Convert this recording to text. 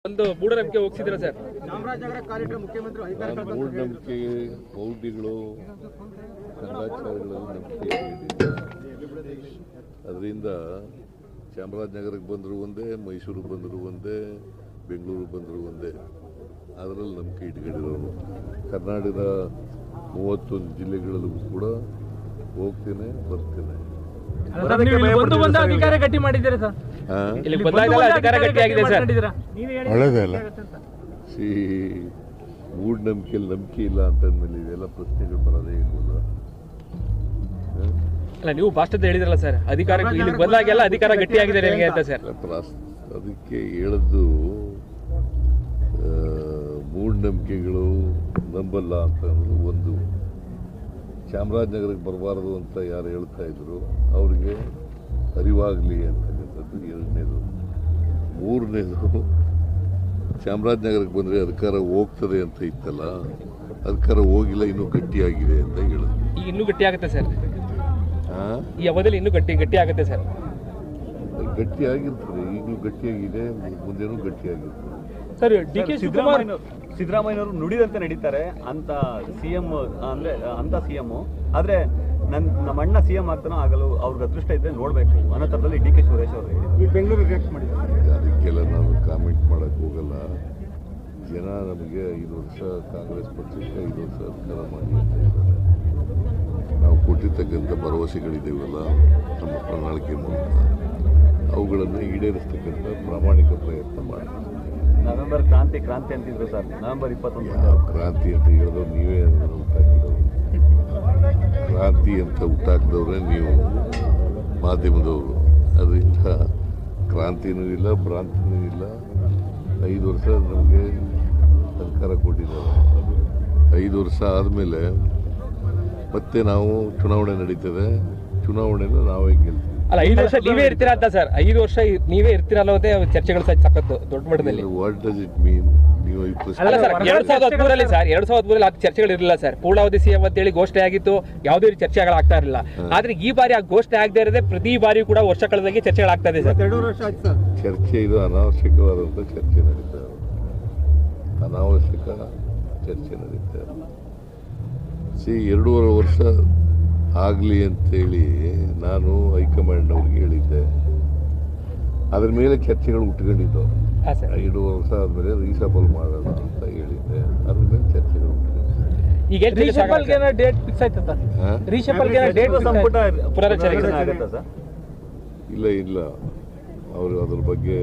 ಒಂದು ಮೂಢನಂಬಿಕೆ ಹೋಗ್ತಿದ್ರ ಸರ್. ಚಾಮರಾಜನಗರ ಕಾರಿಡಾರ್ ಮುಖ್ಯಮಂತ್ರಿ ಮೂಢನಂಬಿಕೆ ಮೌಢ್ಯಗಳು ಕಂದಾಚಾರಗಳಲ್ಲಿ ನಂಬಿಕೆ ಅದರಿಂದ ಚಾಮರಾಜನಗರಕ್ಕೆ ಬಂದರೂ ಒಂದೇ, ಮೈಸೂರಿಗೆ ಬಂದರೂ ಒಂದೇ, ಬೆಂಗಳೂರಿಗೆ ಬಂದರೂ ಒಂದೇ, ಅದರಲ್ಲಿ ನಂಬಿಕೆ ಇಟ್ಕೊಂಡಿರೋರು. ಕರ್ನಾಟಕದ 31 ಜಿಲ್ಲೆಗಳಲ್ಲೂ ಕೂಡ ಹೋಗ್ತೇನೆ ಬರ್ತೇನೆ. ಅಧಿಕಾರ ಗಟ್ಟಿ ಮಾಡಿದ್ದೀರಾ ಸರ್? ಇಲ್ಲಿ ಬಂದಾಗಲ್ಲ ಅಧಿಕಾರ ಗಟ್ಟಿ ಆಗಿದೆ ಸರ್. ಒಳ್ಳೇದೇ ಅಲ್ಲ. ಮೂಢನಂಬಿಕೆಯಲ್ಲಿ ನಂಬಿಕೆ ಇಲ್ಲ ಅಂತಂದ್ಮೇಲೆ ಇವೆಲ್ಲ ಪ್ರಶ್ನೆಗಳು ಬರೋದೇ ಇಲ್ವಲ್ಲ. ಅಲ್ಲ, ನೀವು ಭಾಷಣದ ಹೇಳಿದ್ರಲ್ಲ ಸರ್, ಅಧಿಕಾರ ಇಲ್ಲಿ ಬಂದಾಗೆಲ್ಲ ಅಧಿಕಾರ ಗಟ್ಟಿ ಆಗಿದೆ ಅಂತ ಸರ್. ಅದಕ್ಕೆ ಹೇಳದ್ದು ಮೂಢನಂಬಿಕೆಗಳು ನಂಬಲ್ಲ ಅಂತಂದ್ರೆ ಒಂದು, ಚಾಮರಾಜನಗರಕ್ಕೆ ಬರಬಾರದು ಅಂತ ಯಾರು ಹೇಳ್ತಾ ಇದ್ರು ಅವ್ರಿಗೆ ಅರಿವಾಗಲಿ ಅಂತಕ್ಕಂಥದ್ದು ಎರಡನೇದು. ಮೂರನೇದು, ಚಾಮರಾಜನಗರಕ್ಕೆ ಬಂದರೆ ಅಧಿಕಾರ ಹೋಗ್ತದೆ ಅಂತ ಇತ್ತಲ್ಲ, ಅಧಿಕಾರ ಹೋಗಿಲ್ಲ, ಇನ್ನೂ ಗಟ್ಟಿಯಾಗಿದೆ ಅಂತ ಹೇಳಿದ್ರು. ಈಗ ಇನ್ನೂ ಗಟ್ಟಿ ಆಗುತ್ತೆ ಸರ್, ಈ ಅವಧಿಯಲ್ಲಿ ಇನ್ನೂ ಗಟ್ಟಿ ಆಗುತ್ತೆ ಸರ್. ಗಟ್ಟಿಯಾಗಿರ್ತದೆ, ಈಗಲೂ ಗಟ್ಟಿಯಾಗಿದೆ, ಮುಂದೇನೂ ಗಟ್ಟಿಯಾಗಿರ್ತದೆ ಸರ್. ಡಿ.ಕೆ. ಸಿದ್ದರಾಮಯ್ಯನವರು ನುಡಿದಂತೆ ನಡೀತಾರೆ ಅಂತ ಸಿಎಂ ಅಂದ್ರೆ ಅಂತ ಸಿಎಂ, ಆದ್ರೆ ನಮ್ಮ ಅಣ್ಣ ಸಿಎಂ ಆಗ್ತಾನೋ ಆಗಲು ಅವ್ರಿಗೆ ಅದೃಷ್ಟ ಇದ್ರೆ ನೋಡ್ಬೇಕು ಅನ್ನೋ ಥರದಲ್ಲಿ ಡಿ.ಕೆ. ಸುರೇಶ್ ಅವರು ಈ ಬೆಂಗಳೂರು ರಿಯಾಕ್ಟ್ ಮಾಡಿದ್ದಾರೆ. ಅದಕ್ಕೆಲ್ಲ ನಾನು ಕಾಮೆಂಟ್ ಮಾಡಕ್ ಹೋಗಲ್ಲ. ಜನ ನಮಗೆ 5 ವರ್ಷ ಕಾಂಗ್ರೆಸ್ ಪಕ್ಷಕ್ಕೆ 5 ವರ್ಷ ಅಧಿಕಾರ ಮಾಡಿ ಅಂತ ಇದ್ದಾರೆ. ನಾವು ಕೊಟ್ಟಿರ್ತಕ್ಕಂಥ ಭರವಸೆಗಳಿದ್ದೇವಲ್ಲ ನಮ್ಮ ಪ್ರಣಾಳಿಕೆ ಮೂಲಕ, ಅವುಗಳನ್ನು ಈಡೇರಿಸ್ತಕ್ಕಂಥ ಪ್ರಾಮಾಣಿಕ ಪ್ರಯತ್ನ ಮಾಡ್ತೀವಿ. ನವೆಂಬರ್ ಕ್ರಾಂತಿ ಅಂತಿದ್ರು ಸರ್. ನವೆಂಬರ್ 21 ಕ್ರಾಂತಿ ಅಂತ ಹೇಳಿದ್ರು ನೀವೇ ಹುಟ್ಟಾಕಿದವರು. ಕ್ರಾಂತಿ ಅಂತ ಹುಟ್ಟಾಕಿದವ್ರೆ ನೀವು ಮಾಧ್ಯಮದವರು. ಅದರಿಂದ ಕ್ರಾಂತಿನೂ ಇಲ್ಲ, ಭ್ರಾಂತಿನೂ ಇಲ್ಲ. 5 ವರ್ಷ ನಮಗೆ ಸರ್ಕಾರ ಕೊಟ್ಟಿದ್ದಾರೆ. 5 ವರ್ಷ ಆದಮೇಲೆ ಮತ್ತೆ ನಾವು ಚುನಾವಣೆ ನಡೀತದೆ. ಚುನಾವಣೆನ ನಾವೇ ಗೆಲ್ತೀವಿ. ಅಲ್ಲ, 5 ವರ್ಷ ನೀವೇ ಇರ್ತೀರಾ ಅಂತ ಸರ್. 5 ವರ್ಷ ನೀವೇ ಇರ್ತೀರ ಅನ್ನೋದೇ ಚರ್ಚೆಗಳು ಸಖತ್ತು ದೊಡ್ಡ ಮಟ್ಟದಲ್ಲಿ. What does it mean? ನೀವು ಅಲ್ಲ ಸರ್, 2013 ಸರ್, 2013 ಚರ್ಚೆಗಳು ಇರಲಿಲ್ಲ ಸರ್. ಪೂರ್ಣಾವಧಿ ಸಿಎಂ ಅಂತ ಹೇಳಿ ಘೋಷಣೆ ಆಗಿತ್ತು, ಯಾವುದೇ ರೀತಿ ಚರ್ಚೆಗಳಾಗ್ತಾ ಇರಲಿಲ್ಲ. ಆದ್ರೆ ಈ ಬಾರಿ ಆ ಘೋಷಣೆ ಆಗದೆ ಇರದೆ ಪ್ರತಿ ಬಾರಿ ಕೂಡ ವರ್ಷ ಕಳೆದಾಗಿ ಚರ್ಚೆಗಳಾಗ್ತಾ ಇದೆ ಸರ್. 2 ವರ್ಷ ಆಯ್ತು ಸರ್. ಚರ್ಚೆ ಇದು ಅನಾವಶ್ಯಕವಾದಂಥ ಚರ್ಚೆ ನಡೀತಾ ಇದೆ. ಅನಾವಶ್ಯಕ ಚರ್ಚೆ ನಡೀತಾ ಇದೆ. 2.5 ವರ್ಷ ಆಗಲಿ ಅಂತೇಳಿ ನಾನು ಹೈಕಮಾಂಡ್ನವ್ರಿಗೆ ಹೇಳಿದ್ದೆ. ಅದ್ರ ಮೇಲೆ ಚರ್ಚೆಗಳು ಉಟ್ಕೊಂಡಿದ್ದು. 2 ವರ್ಷ ಆದಮೇಲೆ ರೀಸಬಲ್ ಮಾಡೋಣ ಅಂತ ಹೇಳಿದ್ದೆ. ಅದ್ರ ಮೇಲೆ ಚರ್ಚೆಗಳು ಉಟ್ಕೊಂಡಿದ್ದೆ. ಈಗ ಡೇಟ್ ಫಿಕ್ಸ್ ಆಯ್ತಾ ಸರ್? ಇಲ್ಲ, ಅವರು ಅದ್ರ ಬಗ್ಗೆ